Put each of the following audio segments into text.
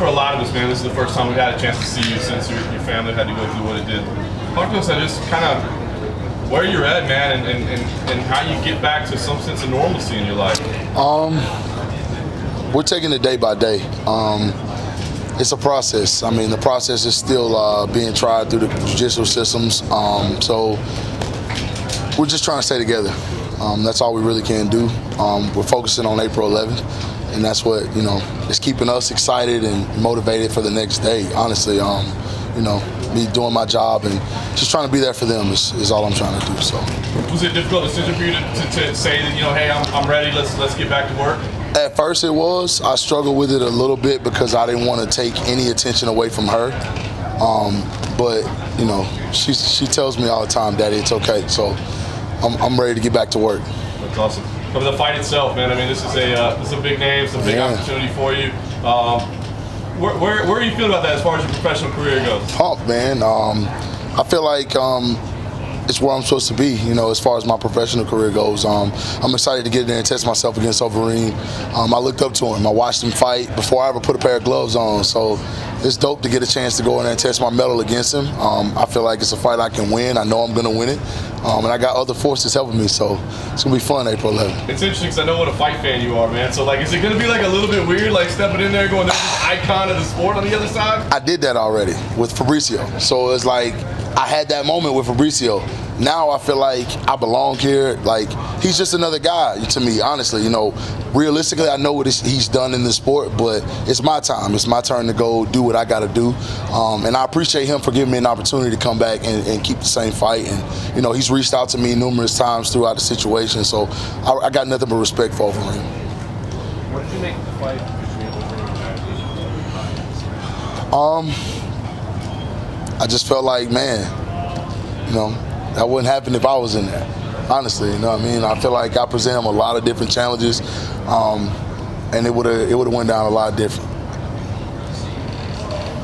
for a lot of us, man, this is the first time we've had a chance to see you since your family had to go through what it did. Talk to us about just kind of where you're at, man, and how you get back to some sense of normalcy in your life. We're taking it day by day. It's a process. I mean, the process is still being tried through the judicial systems. So we're just trying to stay together. That's all we really can do. We're focusing on April 11th, and that's what, you know, is keeping us excited and motivated for the next day. Honestly, you know, me doing my job and just trying to be there for them is all I'm trying to do. So, was it a difficult decision for you to say that, you know, hey, I'm ready, let's get back to work? At first it was. I struggled with it a little bit because I didn't want to take any attention away from her. But you know, she tells me all the time, Daddy, it's okay. So I'm ready to get back to work. That's awesome. From the fight itself, man. I mean, this is a big name, it's a big opportunity for you. Where are you feeling about that as far as your professional career goes? Pumped, man. I feel like it's where I'm supposed to be, you know, as far as my professional career goes. I'm excited to get in there and test myself against Overeem. I looked up to him. I watched him fight before I ever put a pair of gloves on. So it's dope to get a chance to go in there and test my mettle against him. I feel like it's a fight I can win. I know I'm going to win it. And I got other forces helping me, so it's going to be fun April 11th. It's interesting because I know what a fight fan you are, man. So, like, is it going to be, like, a little bit weird, like, stepping in there going, there's this icon of the sport on the other side? I did that already with Fabricio. So it's like I had that moment with Fabricio. Now I feel like I belong here. Like, he's just another guy to me, honestly. You know, realistically, I know what he's done in the sport, but it's my time. It's my turn to go do what I got to do. And I appreciate him for giving me an opportunity to come back and keep the same fight. And, you know, he's reached out to me numerous times throughout the situation, so I got nothing but respect for him. What did you make of the fight? I just felt like, man, you know, that wouldn't happen if I was in there. Honestly, you know what I mean? I feel like I present him a lot of different challenges, and it would have went down a lot different.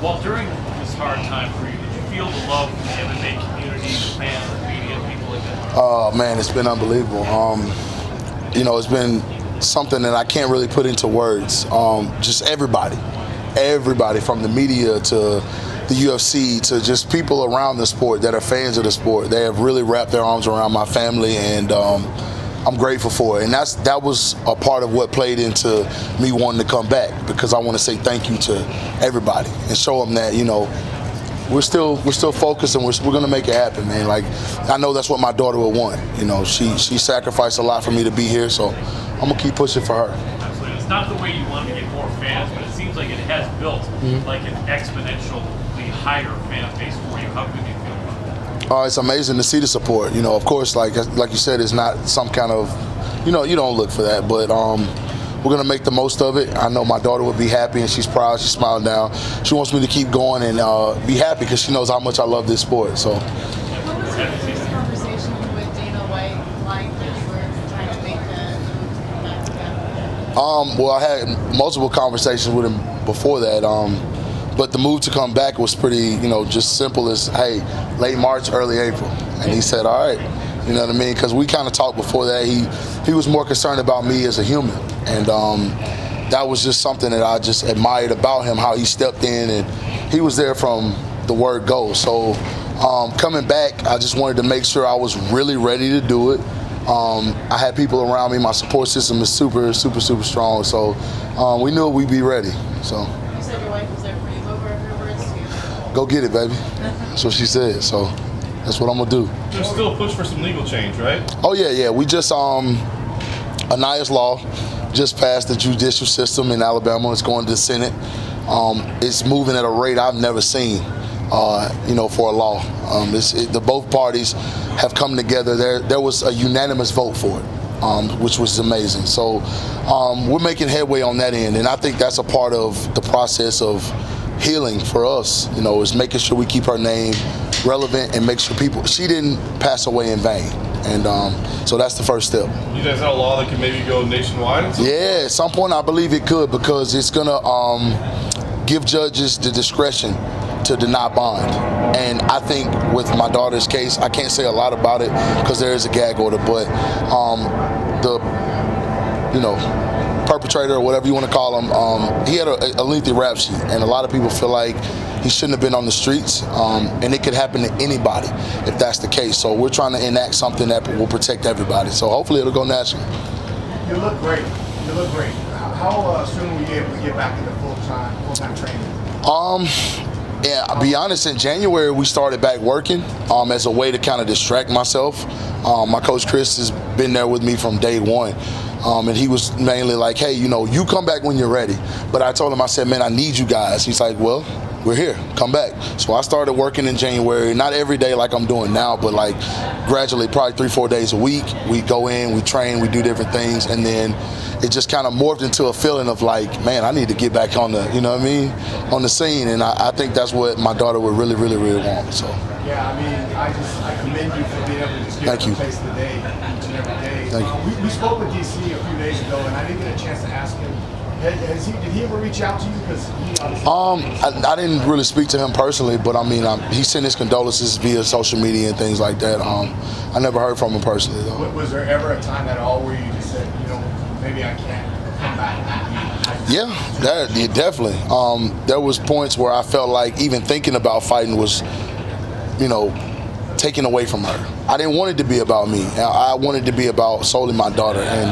Well, during this hard time for you, did you feel the love from the MMA community, the fans, the media, people like that? Oh man, it's been unbelievable. You know, it's been something that I can't really put into words. Just everybody from the media to the UFC to just people around the sport that are fans of the sport. They have really wrapped their arms around my family, and I'm grateful for it. And that was a part of what played into me wanting to come back, because I want to say thank you to everybody and show them that, you know, we're still focused and we're gonna make it happen, man. Like, I know that's what my daughter would want. You know, she sacrificed a lot for me to be here, so I'm gonna keep pushing for her. Absolutely. It's not the way you want to get more fans, but it seems like it has built like an exponentially higher fan base for you. How good do you feel about that? It's amazing to see the support. You know, of course, like you said, it's not some kind of, you know, you don't look for that, but we're gonna make the most of it. I know my daughter would be happy, and she's proud. She's smiling down. She wants me to keep going and be happy because she knows how much I love this sport. So. What was your conversation with Dana White like when you were trying to make the move? Well, I had multiple conversations with him before that. But the move to come back was pretty, you know, just simple as, hey, late March, early April. And he said, all right, you know what I mean? Because we kind of talked before that. He was more concerned about me as a human. And that was just something that I just admired about him, how he stepped in and he was there from the word go. So coming back, I just wanted to make sure I was really ready to do it. I had people around me. My support system is super, super, super strong. So we knew we'd be ready. So. You said your wife was there for you. What were her words to you? Go get it, baby. That's what she said. So that's what I'm gonna do. There's still a push for some legal change, right? Oh yeah. We just Ania's law just passed the judicial system in Alabama. It's going to the Senate. It's moving at a rate I've never seen. You know, for a law. Both parties have come together. There was a unanimous vote for it, which was amazing. So we're making headway on that end, and I think that's a part of the process of healing for us. You know, is making sure we keep her name relevant and make sure she didn't pass away in vain. And so that's the first step. You guys have a law that can maybe go nationwide? Yeah, at some point I believe it could, because it's gonna give judges the discretion to deny bond. And I think with my daughter's case, I can't say a lot about it because there is a gag order, but perpetrator or whatever you want to call him, he had a lengthy rap sheet, and a lot of people feel like he shouldn't have been on the streets, and it could happen to anybody if that's the case. So we're trying to enact something that will protect everybody. So hopefully it'll go national. You look great. You look great. How soon were you able to get back into full-time training? Yeah, I'll be honest, in January we started back working as a way to kind of distract myself. My coach Chris has been there with me from day one. And he was mainly like, hey, you come back when you're ready. But I told him, I said, man, I need you guys. He's like, well, we're here, come back. So I started working in January, not every day like I'm doing now, but like gradually, probably 3-4 days a week. We go in, we train, we do different things, and then it just kind of morphed into a feeling of like, man, I need to get back on the, on the scene. And I think that's what my daughter would really, really, really want. So. Yeah, I mean, I commend you for being able to just give us a face of the day each and every day. Thank you. We spoke with DC a few days ago, and I didn't get a chance to ask him. Did he ever reach out to you? Because I didn't really speak to him personally, but I mean, he sent his condolences via social media and things like that. I never heard from him personally, though. Was there ever a time at all where you just said, maybe I can't come back? Yeah, definitely. There was points where I felt like even thinking about fighting was, taken away from her. I didn't want it to be about me. I wanted to be about solely my daughter, and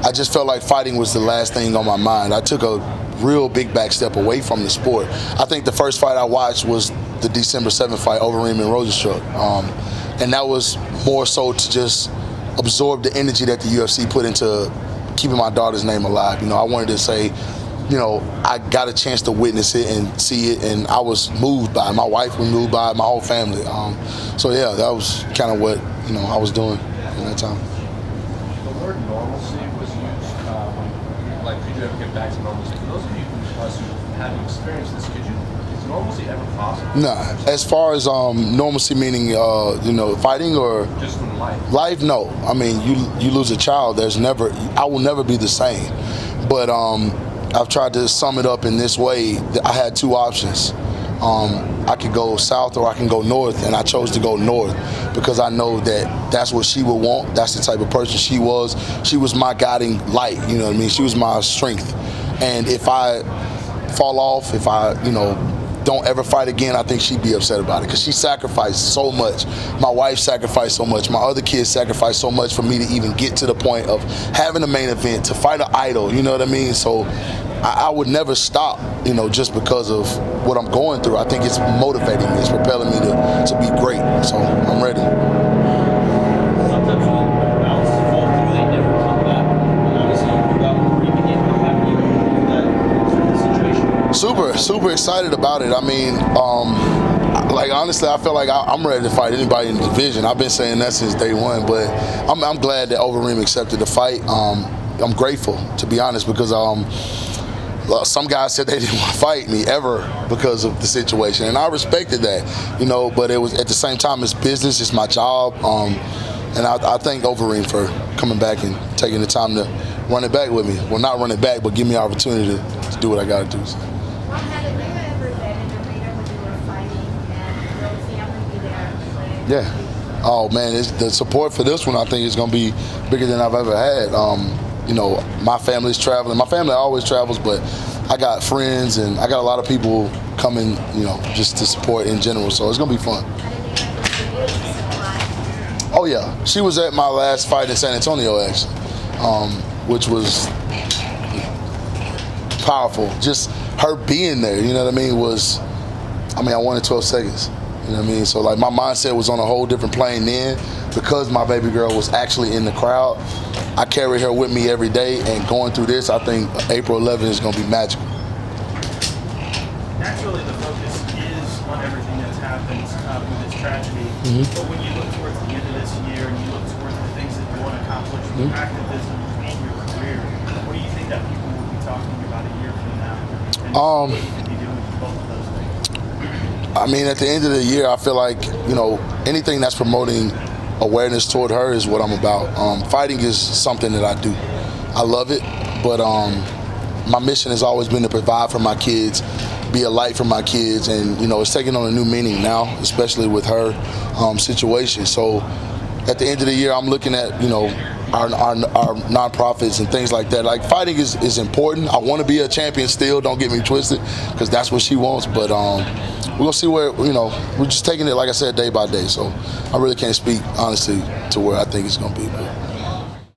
I just felt like fighting was the last thing on my mind. I took a real big back step away from the sport. I think the first fight I watched was the December 7th fight, Overeem and Rosenstruck. And that was more so to just absorb the energy that the UFC put into keeping my daughter's name alive. I wanted to say, I got a chance to witness it and see it, and I was moved by it. My wife was moved by it, my whole family. So yeah, that was kind of what, I was doing in that time. The word normalcy was used, like, could you ever get back to normalcy? For those of you who haven't experienced this, is normalcy ever possible? No. As far as normalcy meaning, fighting or? Just in life. Life, no. I mean, you lose a child, I will never be the same. But I've tried to sum it up in this way. I had two options. I could go south or I can go north, and I chose to go north because I know that that's what she would want. That's the type of person she was. She was my guiding light, you know what I mean? She was my strength. And if I fall off, if I, don't ever fight again, I think she'd be upset about it because she sacrificed so much. My wife sacrificed so much. My other kids sacrificed so much for me to even get to the point of having a main event, to fight an idol, you know what I mean? So I would never stop, just because of what I'm going through. I think it's motivating me. It's propelling me to be great. So I'm ready. Sometimes when bouts fall through, they never come back. Obviously, you got one where you begin. How happy you were with that sort of situation? Super excited about it. I mean, honestly, I feel like I'm ready to fight anybody in the division. I've been saying that since day one, but I'm glad that Overeem accepted the fight. I'm grateful, to be honest, because some guys said they didn't want to fight me ever because of the situation, and I respected that, but it was at the same time, it's business, it's my job, and I thank Overeem for coming back and taking the time to run it back with me. Well, not run it back, but give me an opportunity to do what I got to do. So. Well, had you ever been in the arena when you were fighting and your family be there? Yeah. Oh man, the support for this one I think is going to be bigger than I've ever had. My family's traveling. My family always travels, but I got friends and I got a lot of people coming, just to support in general. So it's going to be fun. Oh yeah, she was at my last fight in San Antonio actually, which was powerful. Just her being there, you know what I mean, I wanted 12 seconds. You know what I mean? So like my mindset was on a whole different plane then because my baby girl was actually in the crowd. I carry her with me every day, and going through this, I think April 11th is going to be magical. Naturally, the focus is on everything that's happened with this tragedy. But when you look towards the end of this year and you look towards the things that you want to accomplish with your activism and your career, what do you think that people will be talking about a year from now? And what you can be doing with both of those things? I mean, at the end of the year, I feel like, anything that's promoting awareness toward her is what I'm about. Fighting is something that I do. I love it, but my mission has always been to provide for my kids, be a light for my kids, and it's taking on a new meaning now, especially with her situation. So at the end of the year, I'm looking at our nonprofits and things like that. Like fighting is important. I want to be a champion still. Don't get me twisted, because that's what she wants. But we're gonna see where we're just taking it, like I said, day by day. So I really can't speak honestly to where I think it's gonna be. But